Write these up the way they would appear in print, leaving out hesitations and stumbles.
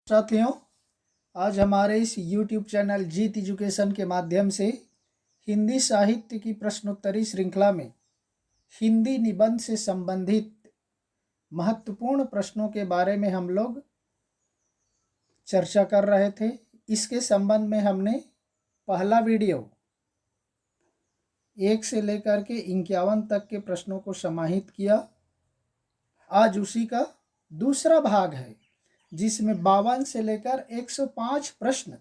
साथियों, आज हमारे इस YouTube चैनल जीत एजुकेशन के माध्यम से हिंदी साहित्य की प्रश्नोत्तरी श्रृंखला में हिंदी निबंध से संबंधित महत्वपूर्ण प्रश्नों के बारे में हम लोग चर्चा कर रहे थे। इसके संबंध में हमने पहला वीडियो 1 से लेकर के 51 तक के प्रश्नों को समाहित किया। आज उसी का दूसरा भाग है जिसमें 52 से लेकर 105 प्रश्न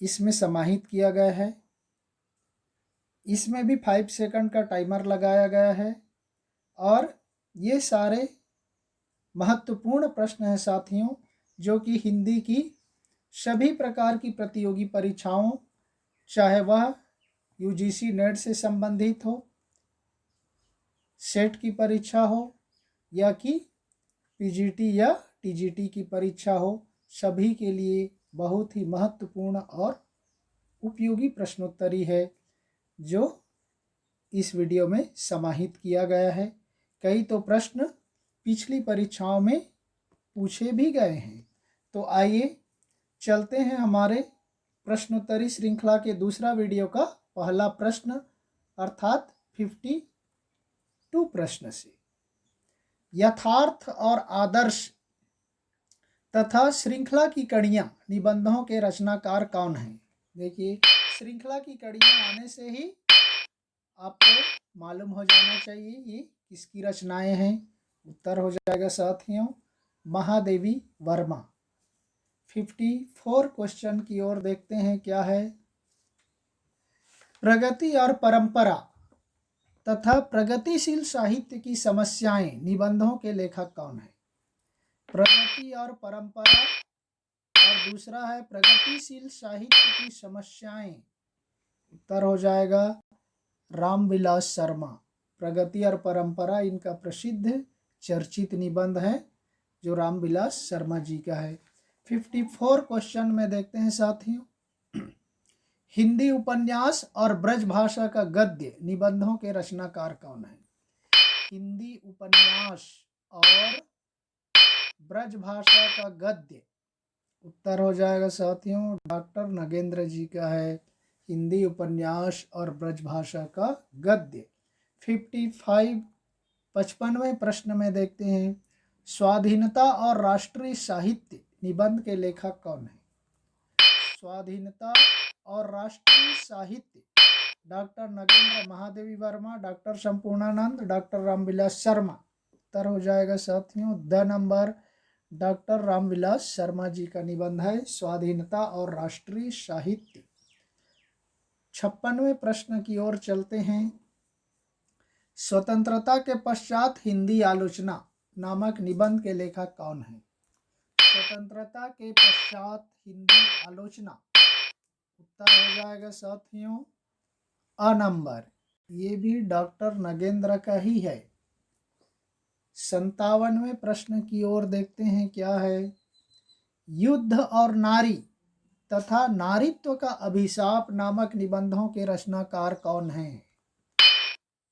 इसमें समाहित किया गया है। इसमें भी 5 सेकंड का टाइमर लगाया गया है और ये सारे महत्वपूर्ण प्रश्न हैं साथियों, जो कि हिंदी की सभी प्रकार की प्रतियोगी परीक्षाओं, चाहे वह यूजीसी नेट से संबंधित हो, सेट की परीक्षा हो या कि पीजीटी या टीजीटी की परीक्षा हो, सभी के लिए बहुत ही महत्वपूर्ण और उपयोगी प्रश्नोत्तरी है जो इस वीडियो में समाहित किया गया है। कई तो प्रश्न पिछली परीक्षाओं में पूछे भी गए हैं। तो आइए चलते हैं हमारे प्रश्नोत्तरी श्रृंखला के दूसरा वीडियो का पहला प्रश्न अर्थात 52 प्रश्न से। यथार्थ और आदर्श तथा श्रृंखला की कड़ियाँ निबंधों के रचनाकार कौन हैं? देखिए, श्रृंखला की कड़ियाँ आने से ही आपको मालूम हो जाना चाहिए ये किसकी रचनाएं हैं। उत्तर हो जाएगा साथियों महादेवी वर्मा। 54 क्वेश्चन की ओर देखते हैं क्या है। प्रगति और परंपरा तथा प्रगतिशील साहित्य की समस्याएं निबंधों के लेखक कौन है? प्रगति और परंपरा और दूसरा है प्रगतिशील साहित्य की समस्याएं। उत्तर हो जाएगा रामविलास शर्मा। प्रगति और परंपरा इनका प्रसिद्ध चर्चित निबंध है जो रामविलास शर्मा जी का है। 54 क्वेश्चन में देखते हैं साथियों, हिंदी उपन्यास और ब्रज भाषा का गद्य निबंधों के रचनाकार कौन है? हिंदी उपन्यास और ब्रज भाषा का गद्य, उत्तर हो जाएगा साथियों डॉक्टर नगेंद्र जी का है। हिंदी उपन्यास और ब्रज भाषा का गद्य। 55वें प्रश्न में देखते हैं, स्वाधीनता और राष्ट्रीय साहित्य निबंध के लेखक कौन है? स्वाधीनता और राष्ट्रीय साहित्य doctor Nagendra Mahadevi Verma, doctor Sampurnanand, doctor Ramvilas Sharma. उत्तर हो जाएगा साथियों the number doctor Ramvilas Sharma ji का निबंध है स्वाधीनता और राष्ट्रीय साहित्य। 56वें प्रश्न की ओर चलते हैं, स्वतंत्रता के पश्चात हिंदी आलोचना नामक निबंध के लेखक कौन है? स्वतंत्रता के पश्चात हिंदी आलोचना, उत्तर हो जाएगा साथियों अ नंबर, ये भी डॉक्टर नगेंद्र का ही है। 57वें प्रश्न की ओर देखते हैं क्या है। युद्ध और नारी तथा नारीत्व का अभिशाप नामक निबंधों के रचनाकार कौन हैं?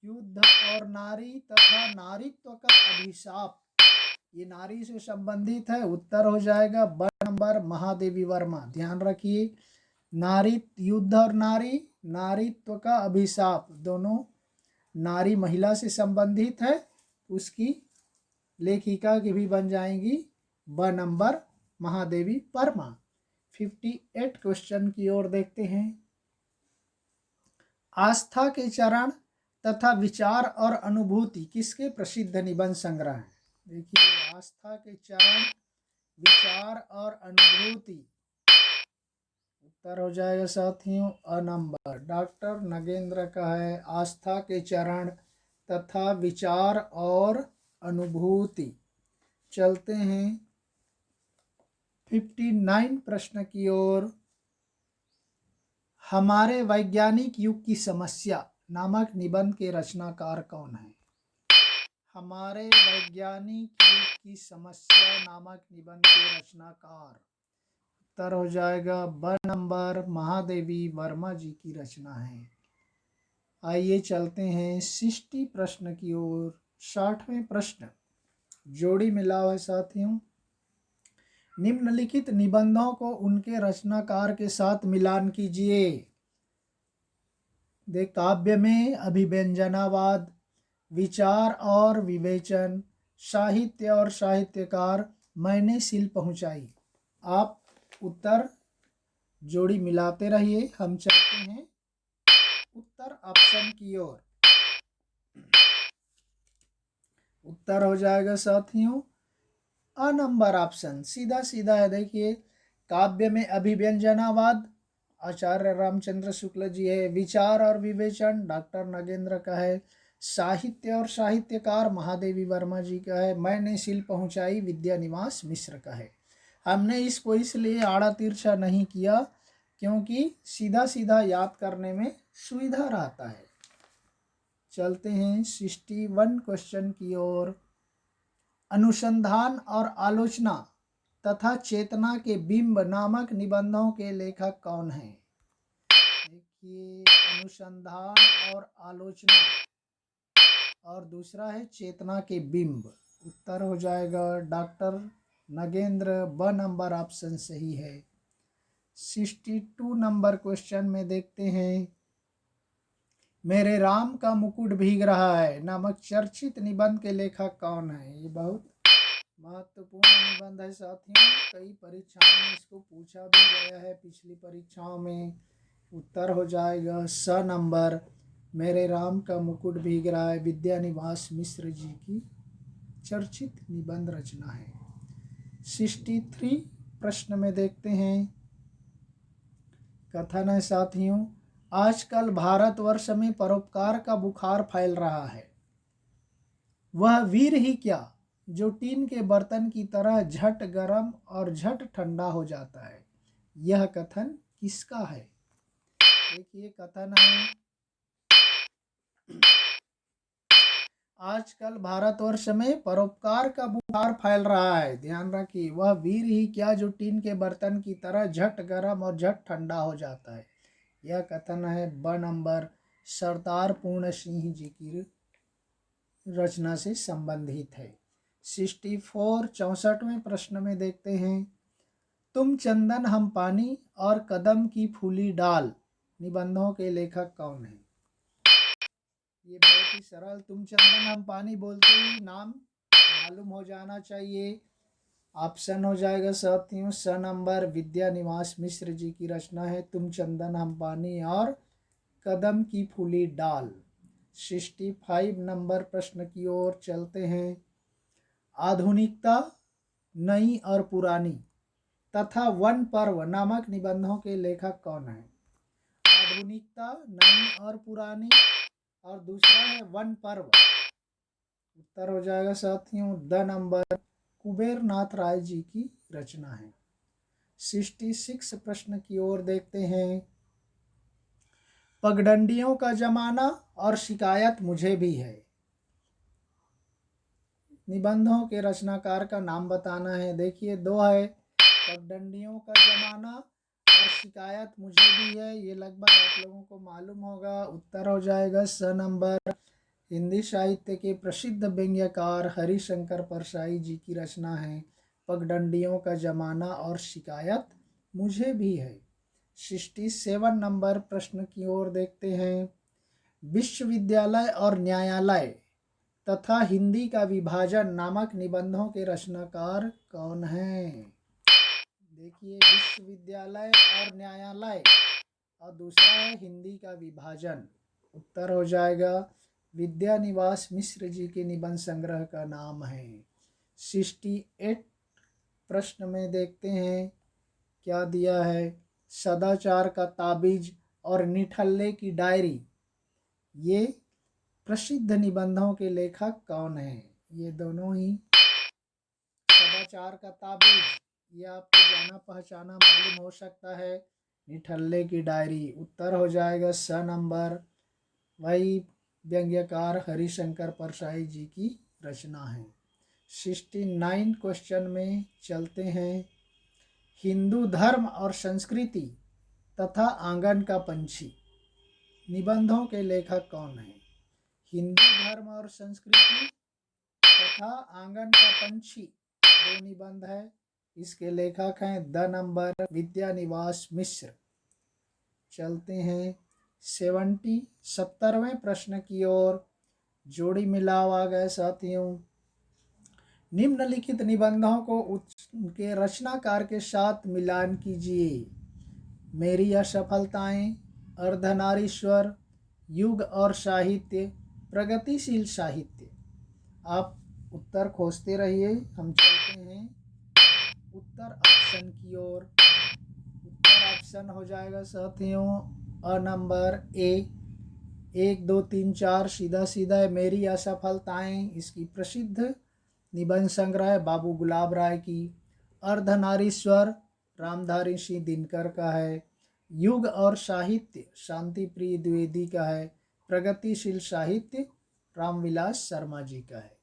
युद्ध और नारी तथा नारीत्व का अभिशाप, ये नारी से संबंधित है। उत्तर हो जाएगा ब नंबर महादेवी वर्मा। ध्यान रखिए, नारी, युद्ध और नारी, नारीत्व का अभिशाप, दोनों नारी महिला से संबंधित है। उसकी लेखिका की भी बन जाएंगी ब नंबर महादेवी वर्मा। 58 क्वेश्चन की ओर देखते हैं, आस्था के चरण तथा विचार और अनुभूति किसके प्रसिद्ध निबंध संग्रह हैं? देखिए, आस्था के चरण, विचार और अनुभूति, उत्तर हो जाएगा साथियों अ नंबर डॉक्टर नगेंद्र का है। आस्था के चरण तथा विचार और अनुभूति। चलते हैं 59 प्रश्न की ओर, हमारे वैज्ञानिक युग की समस्या नामक निबंध के रचनाकार कौन है? हमारे वैज्ञानिक युग की समस्या नामक निबंध के रचनाकार, उत्तर हो जाएगा ब नंबर महादेवी वर्मा जी की रचना है। आइए चलते हैं 60 प्रश्न की ओर। 60वें प्रश्न जोड़ी मिलाव है साथियों, निम्नलिखित निबंधों को उनके रचनाकार के साथ मिलान कीजिए। काव्य में अभिव्यंजनावाद, विचार और विवेचन, साहित्य और साहित्यकार, मैंने सील पहुंचाई। आप उत्तर जोड़ी मिलाते रहिए। हम चलते हैं उत्तर ऑप्शन की ओर। उत्तर हो जाएगा साथियों अ नंबर ऑप्शन, सीधा सीधा है। देखिए, काव्य में अभिव्यंजनावाद आचार्य रामचंद्र शुक्ल जी है, विचार और विवेचन डॉक्टर नगेंद्र का है, साहित्य और साहित्यकार महादेवी वर्मा जी का है, मैंने सील पहुंचाई विद्यानिवास मिश्र का है। हमने इसको इसलिए आड़ा तिरछा नहीं किया क्योंकि सीधा सीधा याद करने में सुविधा रहता है। चलते हैं 61 क्वेश्चन की ओर। अनुसंधान और आलोचना तथा चेतना के बिंब नामक निबंधों के लेखक कौन हैं? देखिए, अनुसंधान और आलोचना और दूसरा है चेतना के बिंब। उत्तर हो जाएगा डॉक्टर नगेंद्र, ब नंबर ऑप्शन सही है। 62 नंबर क्वेश्चन में देखते हैं, मेरे राम का मुकुट भीग रहा है नामक चर्चित निबंध के लेखक कौन है? ये बहुत महत्वपूर्ण निबंध है साथियों, कई परीक्षाओं में इसको पूछा भी गया है, पिछली परीक्षाओं में। उत्तर हो जाएगा स नंबर, मेरे राम का मुकुट भीग रहा है, विद्यानिवास मिश्र जी की चर्चित निबंध रचना है। 63 प्रश्न में देखते हैं, कथन है साथियों, आजकल भारतवर्ष में परोपकार का बुखार फैल रहा है, वह वीर ही क्या जो टीन के बर्तन की तरह झट गर्म और झट ठंडा हो जाता है। यह कथन किसका है? देखिए, कथन है, आजकल भारतवर्ष में परोपकार का बुखार फैल रहा है, ध्यान रखिए, वह वीर ही क्या जो टीन के बर्तन की तरह झट गर्म और झट ठंडा हो जाता है। यह कथन है ब नंबर, सरदार पूर्ण सिंह जी की रचना से संबंधित है। 64 प्रश्न में देखते हैं, तुम चंदन हम पानी और कदम की फूली डाल निबंधों के लेखक कौन है? ये बहुत ही सरल, तुम चंदन हम पानी बोलते ही नाम मालूम हो जाना चाहिए। ऑप्शन हो जाएगा साथियों स नंबर, विद्यानिवास मिश्र जी की रचना है तुम चंदन हम पानी और कदम की फूली डाल। 65 नंबर प्रश्न की ओर चलते हैं, आधुनिकता नई और पुरानी तथा वन पर्व नामक निबंधों के लेखक कौन है? आधुनिकता नई और पुरानी और दूसरा है वन पर्व। उत्तर हो जाएगा साथियों द नंबर, कुबेर नाथ राय जी की रचना है। 66 प्रश्न की ओर देखते हैं, पगडंडियों का जमाना और शिकायत मुझे भी है निबंधों के रचनाकार का नाम बताना है। देखिए, दो है, पगडंडियों का जमाना और शिकायत मुझे भी है, ये लगभग आप लोगों को मालूम होगा। उत्तर हो जाएगा स नंबर, हिंदी साहित्य के प्रसिद्ध व्यंग्यकार हरिशंकर परसाई जी की रचना है पगडंडियों का जमाना और शिकायत मुझे भी है। 67 नंबर प्रश्न की ओर देखते हैं, विश्वविद्यालय और न्यायालय तथा हिंदी का विभाजन नामक निबंधों के रचनाकार कौन हैं? देखिए, विश्वविद्यालय और न्यायालय और दूसरा है हिंदी का विभाजन। उत्तर हो जाएगा विद्यानिवास मिश्र जी के निबंध संग्रह का नाम है। 68 प्रश्न में देखते हैं, क्या दिया है, सदाचार का ताबीज और निठल्ले की डायरी, ये प्रसिद्ध निबंधों के लेखक कौन हैं? ये दोनों ही, सदाचार का ताबीज ये आपको जाना पहचाना मालूम हो सकता है, निठल्ले की डायरी। उत्तर हो जाएगा स नंबर, वही व्यंग्यकार हरिशंकर परसाई जी की रचना है। 69 क्वेश्चन में चलते हैं, हिंदू धर्म और संस्कृति तथा आंगन का पंछी निबंधों के लेखक कौन हैं? हिंदू धर्म और संस्कृति तथा आंगन का पंछी दो निबंध है, इसके लेखक हैं द नंबर विद्यानिवास मिश्र। चलते हैं 70वें प्रश्न की ओर। जोड़ी मिलाव आ गए साथियों। निम्नलिखित निबंधों को उनके रचनाकार के साथ मिलान कीजिए। मेरी असफलताएं, अर्धनारीश्वर, युग और साहित्य, प्रगतिशील साहित्य। आप उत्तर खोजते रहिए, हम चलते हैं उत्तर ऑप्शन की ओर। उत्तर ऑप्शन हो जाएगा साथियों अ नंबर ए। 1 2 3 4 सीधा सीधा है। मेरी असफलताएं इसकी प्रसिद्ध निबंध संग्रह बाबू गुलाब राय की। अर्धनारीश्वर रामधारी सिंह दिनकर का है। युग और साहित्य शांति प्रिय द्विवेदी का है। प्रगतिशील साहित्य रामविलास शर्मा जी का है।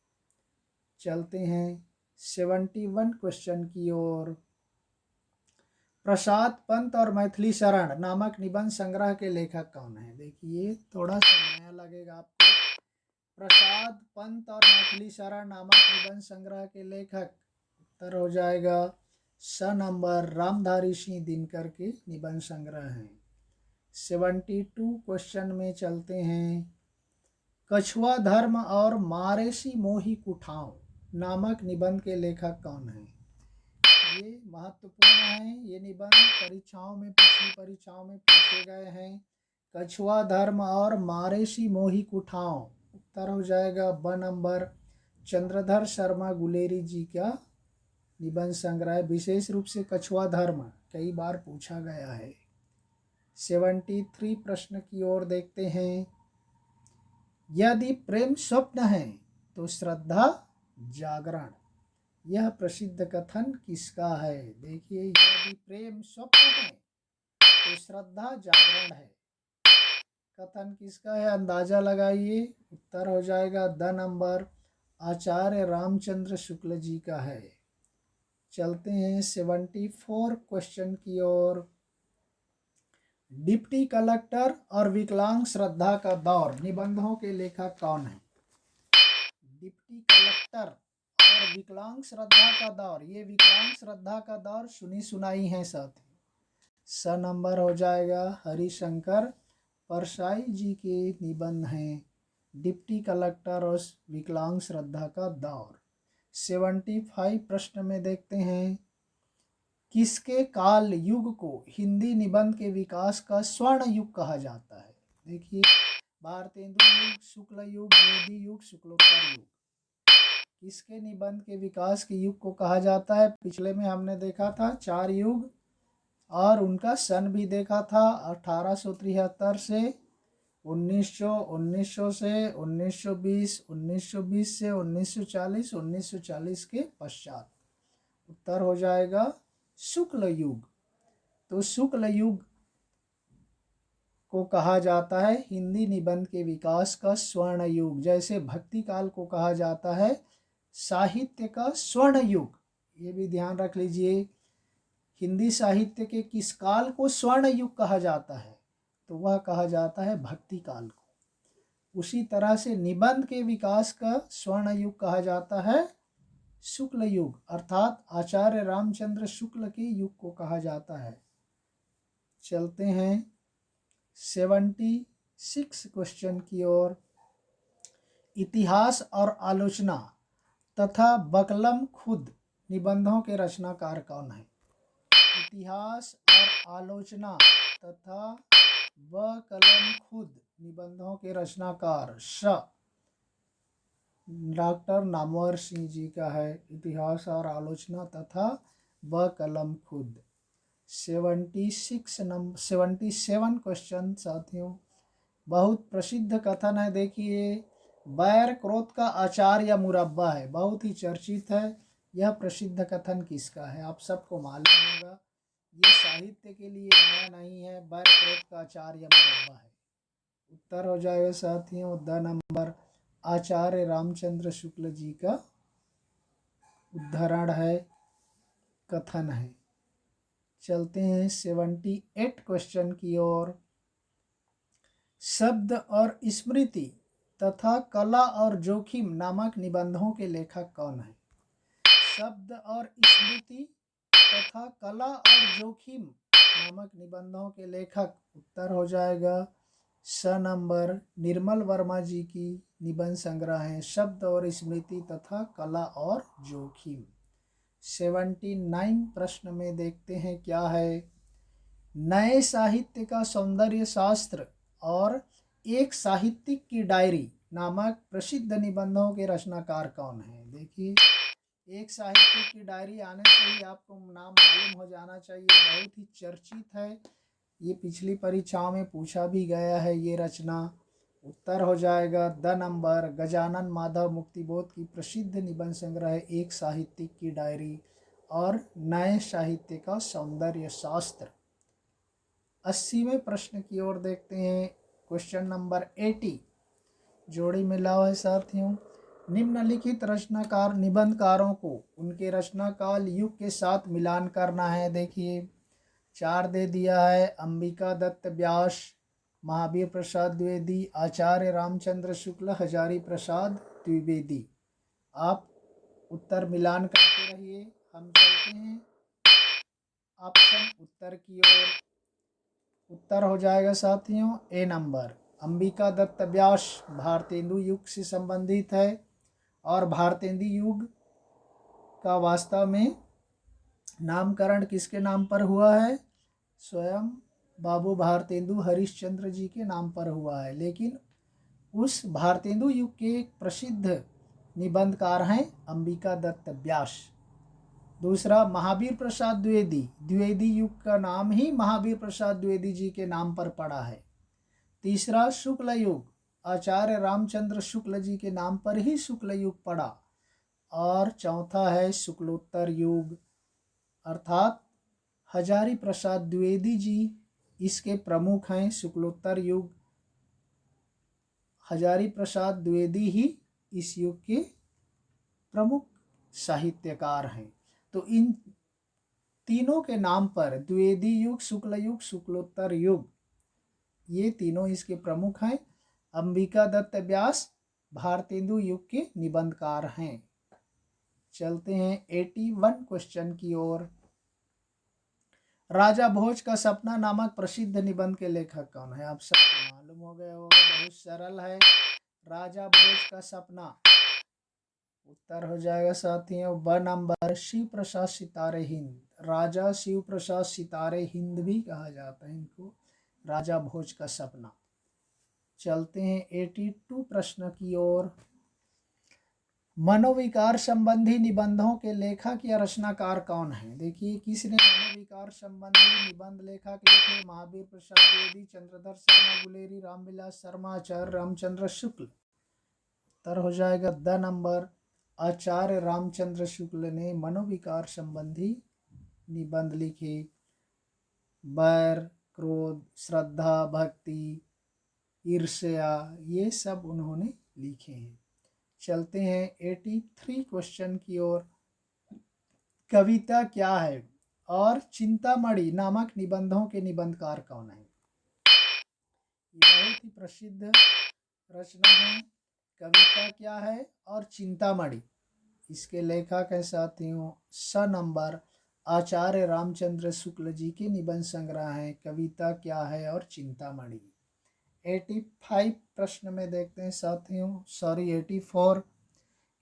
चलते हैं 71 क्वेश्चन की ओर। प्रसाद पंत और मैथिली शरण नामक निबंध संग्रह के लेखक कौन है? देखिए थोड़ा समय लगेगा आपको। प्रसाद पंत और मैथिली शरण नामक निबंध संग्रह के लेखक उत्तर हो जाएगा स नंबर रामधारी सिंह दिनकर के निबंध संग्रह हैं। 72 क्वेश्चन में चलते हैं। कछुआ धर्म और मारेसी मोही कुठाव नामक निबंध के लेखक कौन है? ये महत्वपूर्ण है। ये निबंध परीक्षाओं में, पिछली परीक्षाओं में पूछे गए हैं। कछुआ धर्म और मारेसी मोही कुठाव उत्तर हो जाएगा ब नंबर चंद्रधर शर्मा गुलेरी जी का निबंध संग्रह। विशेष रूप से कछुआ धर्म कई बार पूछा गया है। 73 प्रश्न की ओर देखते हैं। यदि प्रेम स्वप्न है तो श्रद्धा जागरण, यह प्रसिद्ध कथन किसका है? देखिए यदि प्रेम स्वप्न है तो श्रद्धा जागरण है। कथन किसका है? अंदाजा लगाइए। उत्तर हो जाएगा द नंबर आचार्य रामचंद्र शुक्ल जी का है। चलते हैं 74 क्वेश्चन की ओर। डिप्टी कलेक्टर और विकलांग श्रद्धा का दौर निबंधों के लेखक कौन है? डिप्टी कलेक्टर और विकलांग श्रद्धा का दौर, ये विकलांग श्रद्धा का दौर सुनी सुनाई है साथ। स नंबर हो जाएगा हरिशंकर परसाई जी के निबंध हैं डिप्टी कलेक्टर और विकलांग श्रद्धा का दौर। 75 प्रश्न में देखते हैं। किसके काल युग को हिंदी निबंध के विकास का स्वर्ण युग कहा जाता है? देखिए भारतेंदु युग, शुक्ल युग, वेदी युग, शुक्लोत्तर युग। किसके निबंध के विकास के युग को कहा जाता है? पिछले में हमने देखा था 4 युग और उनका सन भी देखा था। 1873 से 1900, 1900 से 1920, 1920 से 1940, 1940 के पश्चात। उत्तर हो जाएगा शुक्ल युग। तो शुक्ल युग को कहा जाता है हिंदी निबंध के विकास का स्वर्ण युग। जैसे भक्ति काल को कहा जाता है साहित्य का स्वर्ण युग। ये भी ध्यान रख लीजिए। हिंदी साहित्य के किस काल को स्वर्ण युग कहा जाता है? तो वह कहा जाता है भक्ति काल को। उसी तरह से निबंध के विकास का स्वर्ण युग कहा जाता है शुक्ल युग, अर्थात आचार्य रामचंद्र शुक्ल के युग को कहा जाता है। चलते हैं 76 क्वेश्चन की ओर। इतिहास और आलोचना तथा बकलम खुद निबंधों के रचनाकार कौन है? इतिहास और आलोचना तथा बकलम खुद निबंधों के रचनाकार श डॉक्टर नामवर सिंह जी का है। इतिहास और आलोचना तथा बकलम खुद। 77 क्वेश्चन साथियों। बहुत प्रसिद्ध कथन है। देखिए बैर क्रोध का अचार या मुरब्बा है, बहुत ही चर्चित है। यह प्रसिद्ध कथन किसका है? आप सबको मालूम होगा। ये साहित्य के लिए नया नहीं है। बैर क्रोध का अचार या मुरब्बा है। उत्तर हो जाएगा साथियों द नंबर आचार्य रामचंद्र शुक्ल जी का उद्धरण है, कथन है। चलते हैं 78 क्वेश्चन की ओर। शब्द और स्मृति तथा कला और जोखिम नामक निबंधों के लेखक कौन है? शब्द और स्मृति तथा कला और जोखिम नामक निबंधों के लेखक, उत्तर हो जाएगा स नंबर निर्मल वर्मा जी की निबंध संग्रह है शब्द और स्मृति तथा कला और जोखिम। 79 प्रश्न में देखते हैं क्या है। नए साहित्य का सौंदर्य शास्त्र और एक साहित्यिक की डायरी नामक प्रसिद्ध निबंधों के रचनाकार कौन है। देखिए, एक साहित्यिक की डायरी आने से ही आपको नाम मालूम हो जाना चाहिए, बहुत ही चर्चित है, ये पिछली परीक्षाओं में पूछा भी गया है ये रचना। उत्तर हो जाएगा द नंबर गजानन माधव मुक्तिबोध की प्रसिद्ध निबंध संग्रह है एक साहित्यिक की डायरी और नए साहित्य का सौंदर्य शास्त्र। 80वें प्रश्न की ओर देखते हैं। क्वेश्चन नंबर 80 जोड़ी मिलाओ है साथियों। निम्नलिखित रचनाकार निबंधकारों को उनके रचना काल युग के साथ मिलान करना है। देखिए, 4 दे दिया है। अंबिका दत्त व्यास, महावीर प्रसाद द्विवेदी, आचार्य रामचंद्र शुक्ल, हजारी प्रसाद द्विवेदी। आप उत्तर मिलान करते रहिए। हम चलते हैं ऑप्शन उत्तर की ओर। उत्तर हो जाएगा साथियों ए नंबर अंबिका दत्त व्यास भारतेंदु युग से संबंधित है और भारतेंदु युग का वास्तव में नामकरण किसके नाम पर हुआ है? स्वयं बाबू भारतेंदु हरिश्चंद्र जी के नाम पर हुआ है। लेकिन उस भारतेंदु युग के एक प्रसिद्ध निबंधकार हैं अंबिका दत्त व्यास। दूसरा महावीर प्रसाद द्विवेदी, द्विवेदी युग का नाम ही महावीर प्रसाद द्विवेदी जी के नाम पर पड़ा है। तीसरा शुक्ल युग, आचार्य रामचंद्र शुक्ल जी के नाम पर ही शुक्ल युग पड़ा। और चौथा है शुक्लोत्तर युग, अर्थात हजारी प्रसाद द्विवेदी जी इसके प्रमुख हैं। शुक्लोत्तर युग, हजारी प्रसाद द्विवेदी ही इस युग के प्रमुख साहित्यकार हैं। तो इन तीनों के नाम पर द्विवेदी युग, शुक्ल युग, शुक्लोत्तर युग, ये तीनों इसके प्रमुख हैं। अंबिका दत्त व्यास भारतेंदु युग के निबंधकार हैं। चलते हैं 81 क्वेश्चन की ओर। राजा भोज का सपना नामक प्रसिद्ध निबंध के लेखक कौन है? आप सबको मालूम हो गया होगा, बहुत सरल है। राजा भोज का सपना, उत्तर हो जाएगा साथियों ब नंबर शिव प्रसाद सितारे हिंद। राजा शिव प्रसाद सितारे हिंद भी कहा जाता है इनको, राजा भोज का सपना। चलते हैं 82 प्रश्न की ओर। मनोविकार संबंधी निबंधों के लेखक या रचनाकार कौन है? देखिए, किसने मनोविकार संबंधी निबंध लेखक लिखे? महावीर प्रसाद द्विवेदी, चंद्रधर शर्मा गुलेरी, रामविलास शर्मा, आचार्य रामचंद्र शुक्ल। उत्तर हो जाएगा द नंबर आचार्य रामचंद्र शुक्ल ने मनोविकार संबंधी निबंध लिखे। बैर, क्रोध, श्रद्धा, भक्ति, ईर्ष्या, ये सब उन्होंने लिखे हैं। चलते हैं 83 क्वेश्चन की ओर। कविता क्या है और चिंतामणि नामक निबंधों के निबंधकार कौन है? ये बहुत ही प्रसिद्ध रचना है। कविता क्या है और चिंतामणि, इसके लेखक है साथियों स नंबर आचार्य रामचंद्र शुक्ल जी के निबंध संग्रह है कविता क्या है और चिंतामणि। 85 प्रश्न में देखते हैं साथियों, 84।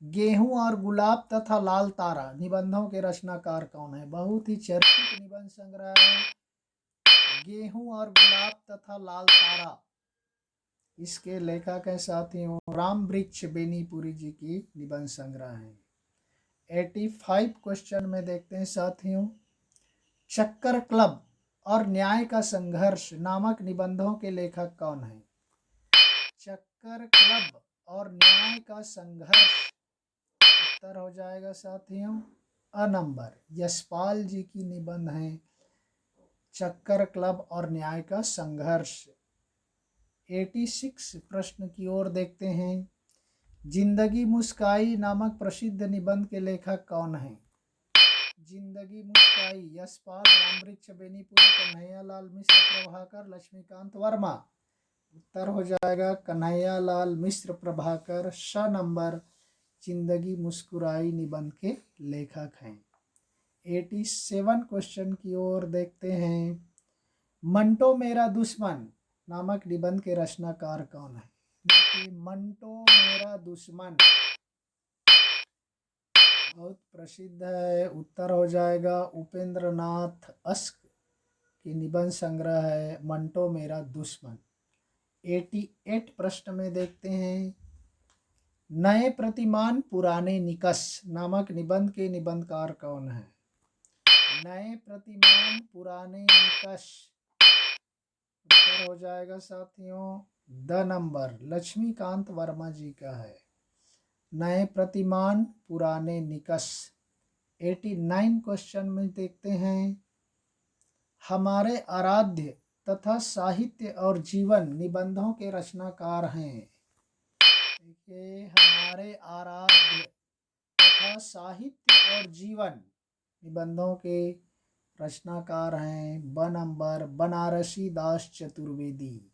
गेहूं और गुलाब तथा लाल तारा निबंधों के रचनाकार कौन है? बहुत ही चर्चित निबंध संग्रह है गेहूं और गुलाब तथा लाल तारा, इसके लेखक है साथियों राम वृक्ष बेनीपुरी जी की निबंध संग्रह है। 85 क्वेश्चन में देखते हैं साथियों, चक्कर क्लब और न्याय का संघर्ष नामक निबंधों के लेखक कौन है? चक्कर क्लब और न्याय का संघर्ष, उत्तर हो जाएगा साथियों अ नंबर यशपाल जी की निबंध है चक्कर क्लब और न्याय का संघर्ष। 86 प्रश्न की ओर देखते हैं, जिंदगी मुस्काई नामक प्रसिद्ध निबंध के लेखक कौन है? जिंदगी मुस्काई यशपाल, रामवृक्ष बेनीपुरी, कन्हैयालाल मिश्र, प्रभाकर, लक्ष्मीकांत वर्मा। उत्तर हो जाएगा कन्हैयालाल मिश्र प्रभाकर श नंबर जिंदगी मुस्कुराई निबंध के लेखक हैं। 87 क्वेश्चन की ओर देखते हैं। मंटो मेरा दुश्मन नामक निबंध के रचनाकार कौन है? देखिए, मंटो मेरा दुश्मन बहुत प्रसिद्ध है। उत्तर हो जाएगा उपेंद्र नाथ अस्क की निबंध संग्रह है मंटो मेरा दुश्मन। 88 प्रश्न में देखते हैं। नए प्रतिमान पुराने निकष नामक निबंध के निबंधकार कौन है? नए प्रतिमान पुराने निकष, उत्तर हो जाएगा साथियों द नंबर लक्ष्मीकांत वर्मा जी का है। नए प्रतिमान पुराने निकष। 89 क्वेश्चन में देखते हैं। हमारे आराध्य तथा साहित्य और जीवन निबंधों के रचनाकार हैं। देखिए, हमारे आराध्य तथा साहित्य और जीवन निबंधों के रचनाकार हैं ब नंबर बनारसी दास चतुर्वेदी।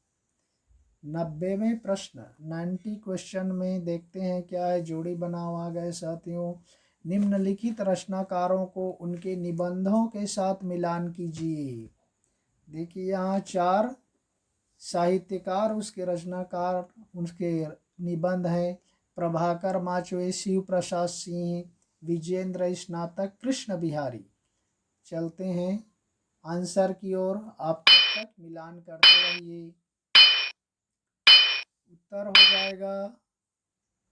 90वें प्रश्न 90 क्वेश्चन में देखते हैं क्या है। जोड़ी बनाओ आ गए साथियों। निम्नलिखित रचनाकारों को उनके निबंधों के साथ मिलान कीजिए। देखिए, यहाँ 4 साहित्यकार उसके रचनाकार उसके निबंध हैं। प्रभाकर माचवे, शिव प्रसाद सिंह, विजेंद्र स्नातक, कृष्ण बिहारी। चलते हैं आंसर की ओर। आप तब तक मिलान करते रहिए। उत्तर हो जाएगा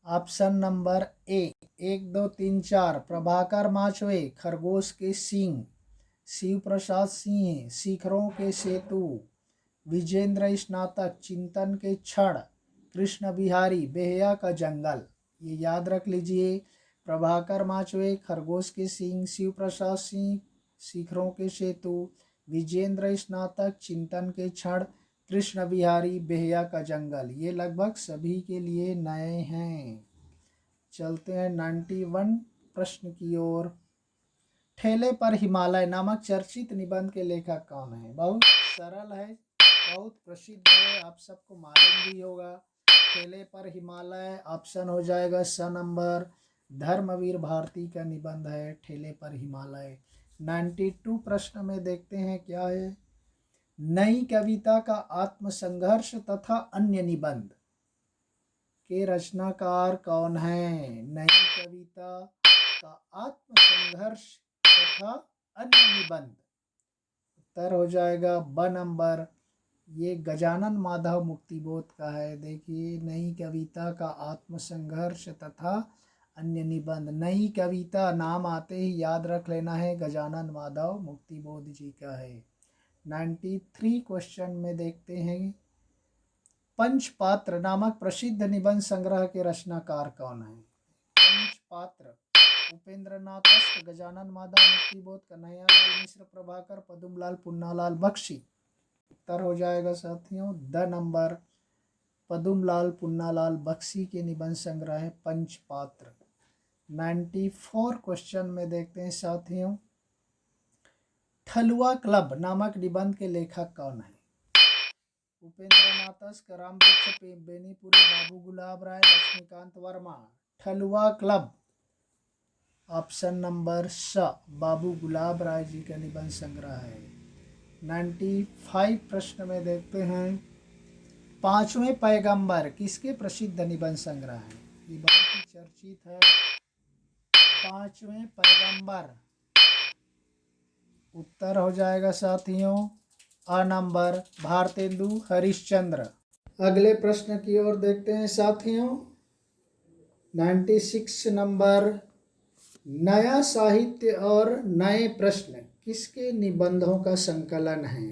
option number A 1 2 3 4। Prabhakar Machwe खरगोश के सींग, शिव प्रसाद सिंह शिखरों के सेतु, विजेंद्र स्नातक चिंतन के क्षण, कृष्ण बिहारी बेहया का जंगल। ये याद रख लीजिए। प्रभाकर माचवे खरगोश के सींग, शिव प्रसाद सिंह शिखरों के सेतु, विजेंद्र स्नातक चिंतन के क्षण, कृष्ण बिहारी बेहया का जंगल। ये लगभग सभी के लिए नए हैं। चलते हैं 91 प्रश्न की ओर। ठेले पर हिमालय नामक चर्चित निबंध के लेखक कौन है? बहुत सरल है, बहुत प्रसिद्ध है, आप सबको मालूम भी होगा। ठेले पर हिमालय ऑप्शन हो जाएगा स नंबर धर्मवीर भारती का निबंध है ठेले पर हिमालय। 92 प्रश्न में देखते हैं क्या है। नई कविता का आत्मसंघर्ष तथा अन्य निबंध के रचनाकार कौन है? नई कविता का आत्मसंघर्ष तथा अन्य निबंध। उत्तर हो जाएगा ब नंबर ये गजानन माधव मुक्तिबोध का है। देखिए, नई कविता का आत्मसंघर्ष तथा अन्य निबंध। नई कविता नाम आते ही याद रख लेना है, गजानन माधव मुक्तिबोध जी का है। 93 क्वेश्चन में देखते हैं। पंचपात्र नामक प्रसिद्ध निबंध संग्रह के रचनाकार कौन है? पंचपात्र उपेंद्र नाथ अस्क, गजानन माधव मुक्तिबोध, कन्हैयालाल मिश्र, प्रभाकर, पदुमलाल पुन्नालाल बख्शी। उत्तर हो जाएगा साथियों द नंबर पदुमलाल पुन्नालाल बख्शी के निबंध संग्रह है पंचपात्र। 94 क्वेश्चन में देखते हैं साथियों। ठलुआ क्लब नामक निबंध के लेखक कौन है? Upendra Nath Ashk, Ramvriksha Benipuri, Babu Gulab Rai, Lakshmikant Verma. Thalua club option number स बाबू गुलाब राय जी का निबंध संग्रह है। 95 प्रश्न में देखते हैं। पांचवें पैगंबर किसके प्रसिद्ध निबंध संग्रह है? ये बहुत ही चर्चित है। पांचवें पैगंबर। उत्तर हो जाएगा साथियों अ नंबर भारतेंदु हरिश्चंद्र। अगले प्रश्न की ओर देखते हैं साथियों। 96 नंबर नया साहित्य और नए प्रश्न किसके निबंधों का संकलन है?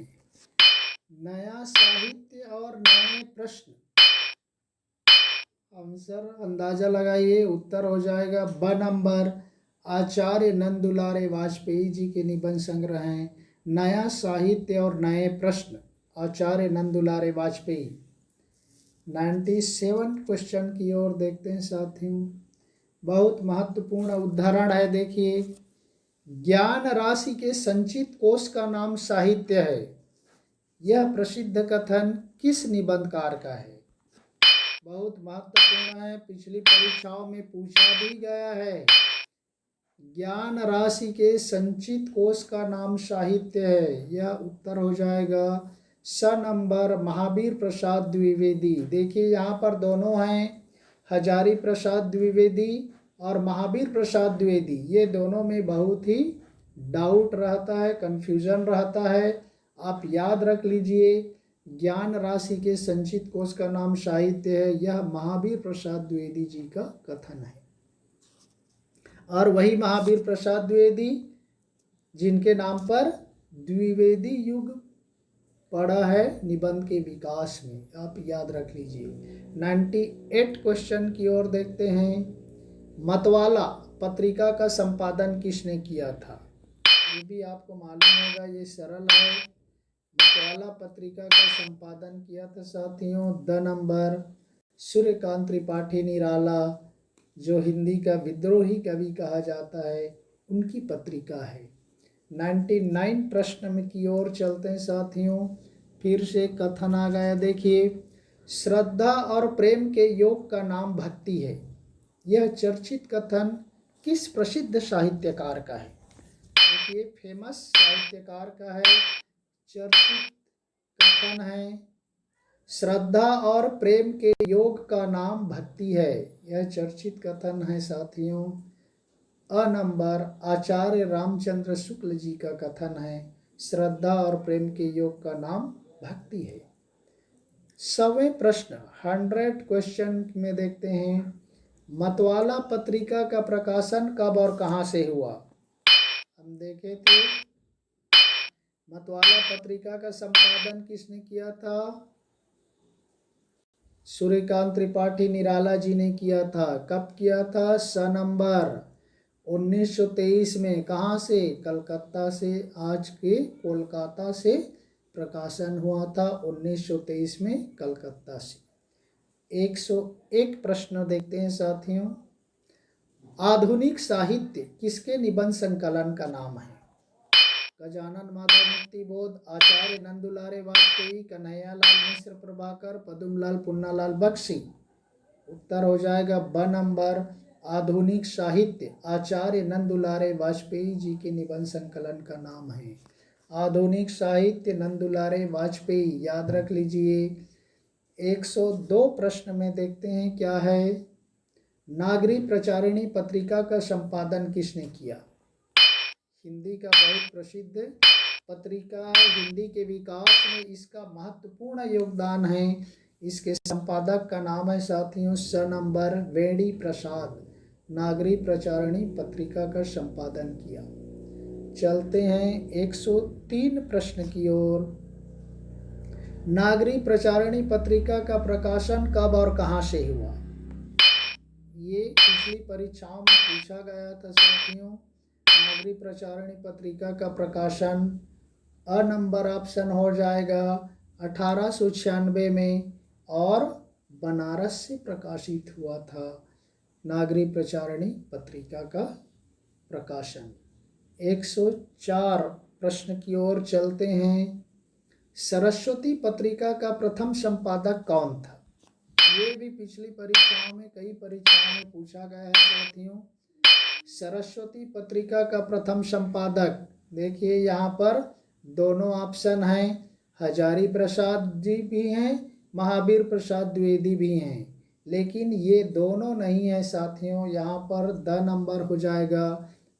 नया साहित्य और नए प्रश्न। आंसर अंदाजा लगाइए। उत्तर हो जाएगा ब नंबर आचार्य नंदुलारे वाजपेयी जी के निबंध संग्रह हैं नया साहित्य और नए प्रश्न, आचार्य नंदुलारे वाजपेयी। 97 क्वेश्चन की ओर देखते हैं साथियों। बहुत महत्वपूर्ण उदाहरण है। देखिए, ज्ञान राशि के संचित कोश का नाम साहित्य है। यह प्रसिद्ध कथन किस निबंधकार का है? बहुत महत्वपूर्ण है, पिछली परीक्षाओं में पूछा भी गया है। ज्ञान राशि के संचित कोश का नाम साहित्य है। यह उत्तर हो जाएगा स नंबर महावीर प्रसाद द्विवेदी। देखिए यहाँ पर दोनों हैं, हजारी प्रसाद द्विवेदी और महावीर प्रसाद द्विवेदी। ये दोनों में बहुत ही डाउट रहता है, कंफ्यूजन रहता है। आप याद रख लीजिए, ज्ञान राशि के संचित कोश का नाम साहित्य है। यह महावीर प्रसाद द्विवेदी जी का कथन है। और वही महावीर प्रसाद द्विवेदी जिनके नाम पर द्विवेदी युग पड़ा है निबंध के विकास में, आप याद रख लीजिए। 98 क्वेश्चन की ओर देखते हैं। मतवाला पत्रिका का संपादन किसने किया था? ये भी आपको मालूम होगा, ये सरल है। मतवाला पत्रिका का संपादन किया था साथियों द नंबर सूर्यकांत त्रिपाठी निराला, जो हिंदी का विद्रोही कवि कहा जाता है, उनकी पत्रिका है। 99 प्रश्न में की ओर चलते हैं साथियों। फिर से कथन आ गया, देखिए। श्रद्धा और प्रेम के योग का नाम भक्ति है। यह चर्चित कथन किस प्रसिद्ध साहित्यकार का है? देखिए, फेमस साहित्यकार का है, चर्चित कथन है। श्रद्धा और प्रेम के योग का नाम भक्ति है। यह चर्चित कथन है साथियों। अ नंबर आचार्य रामचंद्र शुक्ल जी का कथन है। श्रद्धा और प्रेम के योग का नाम भक्ति है। 100वें प्रश्न 100 क्वेश्चन में देखते हैं। मतवाला पत्रिका का प्रकाशन कब और कहाँ से हुआ? हम देखे थे, मतवाला पत्रिका का संपादन किसने किया था? सूर्यकांत त्रिपाठी निराला जी ने किया था। कब किया था? स नंबर 1923 में। कहाँ से? कलकत्ता से, आज के कोलकाता से प्रकाशन हुआ था 1923 में, कलकत्ता से। 101 प्रश्न देखते हैं साथियों। आधुनिक साहित्य किसके निबंध संकलन का नाम है? गजानन माधव मुक्तिबोध, आचार्य नंदुलारे वाजपेयी, कन्हैयालाल मिश्र प्रभाकर, पदुमलाल पुन्नालाल बख्शी। उत्तर हो जाएगा ब नंबर आधुनिक साहित्य, आचार्य नंदुलारे वाजपेयी जी के निबंध संकलन का नाम है। आधुनिक साहित्य नंदुलारे वाजपेयी, याद रख लीजिए। 102 प्रश्न में देखते हैं क्या है। नागरी प्रचारिणी पत्रिका का संपादन किसने किया? हिंदी का बहुत प्रसिद्ध पत्रिका है। हिंदी के विकास में इसका महत्वपूर्ण योगदान है। इसके संपादक का नाम है साथियों स नंबर वेणी प्रसाद। नागरी प्रचारिणी पत्रिका का संपादन किया। चलते हैं 103 प्रश्न की ओर। नागरी प्रचारिणी पत्रिका का प्रकाशन कब और कहाँ से हुआ? ये पिछली परीक्षाओं में पूछा गया था साथियों। नागरी प्रचारिणी पत्रिका का प्रकाशन अ नंबर ऑप्शन हो जाएगा 1896 में, और बनारस से प्रकाशित हुआ था नागरी प्रचारिणी पत्रिका का प्रकाशन। 104 प्रश्न की ओर चलते हैं। सरस्वती पत्रिका का प्रथम संपादक कौन था? ये भी पिछली परीक्षाओं में, कई परीक्षाओं में पूछा गया है साथियों। सरस्वती पत्रिका का प्रथम संपादक, देखिए यहाँ पर दोनों ऑप्शन हैं, हजारी प्रसाद जी भी हैं, महावीर प्रसाद द्विवेदी भी हैं, लेकिन ये दोनों नहीं है साथियों। यहाँ पर द नंबर हो जाएगा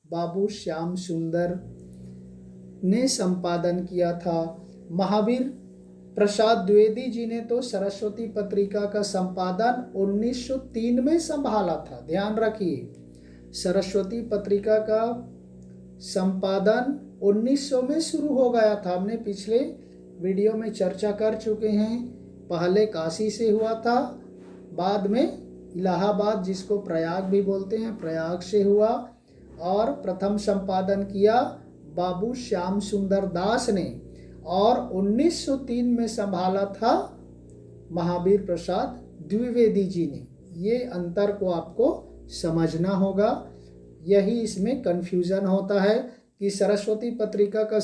बाबू श्याम सुंदर ने संपादन किया था। महावीर प्रसाद द्विवेदी जी ने तो सरस्वती पत्रिका का संपादन 1903 में संभाला था। ध्यान रखिए, सरस्वती पत्रिका का संपादन 1900 में शुरू हो गया था। हमने पिछले वीडियो में चर्चा कर चुके हैं। पहले काशी से हुआ था, बाद में इलाहाबाद, जिसको प्रयाग भी बोलते हैं, प्रयाग से हुआ, और प्रथम संपादन किया बाबू श्याम सुंदर दास ने, और 1903 में संभाला था महावीर प्रसाद द्विवेदी जी ने। ये अंतर को आपको समझना होगा। यही इसमें कन्फ्यूज़न होता है कि सरस्वती पत्रिका का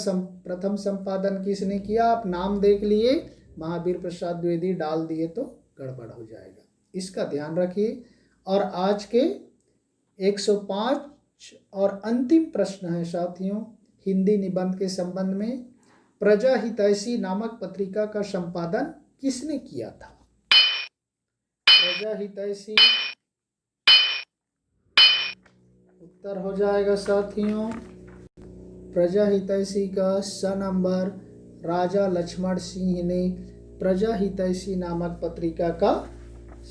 प्रथम संपादन किसने किया। आप नाम देख लिए, महावीर प्रसाद द्विवेदी डाल दिए तो गड़बड़ हो जाएगा, इसका ध्यान रखिए। और आज के 105 और अंतिम प्रश्न है साथियों हिंदी निबंध के संबंध में, प्रजा हितैषी नामक पत्रिका का संपादन किसने किया था? प्रजा हितैषी, उत्तर हो जाएगा साथियों प्रजा हितैषी का स नंबर। राजा लक्ष्मण सिंह ने प्रजा हितैषी नामक पत्रिका का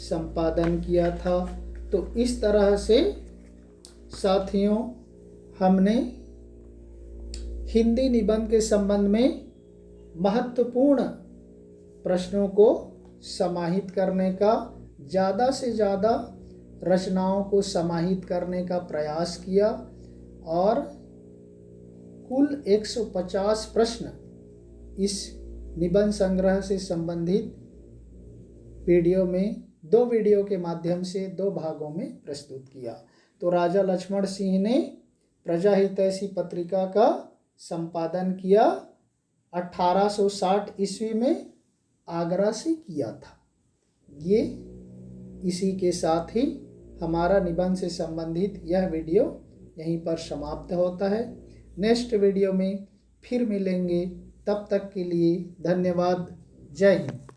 संपादन किया था। तो इस तरह से साथियों हमने हिंदी निबंध के संबंध में महत्वपूर्ण प्रश्नों को समाहित करने का, ज़्यादा से ज़्यादा रचनाओं को समाहित करने का प्रयास किया और कुल 150 प्रश्न इस निबंध संग्रह से संबंधित वीडियो में, 2 वीडियो के माध्यम से 2 भागों में प्रस्तुत किया। तो राजा लक्ष्मण सिंह ने प्रजा हितैषी पत्रिका का संपादन किया 1860 ईस्वी में आगरा से किया था। ये इसी के साथ ही हमारा निबंध से संबंधित यह वीडियो यहीं पर समाप्त होता है। नेक्स्ट वीडियो में फिर मिलेंगे, तब तक के लिए धन्यवाद। जय हिंद।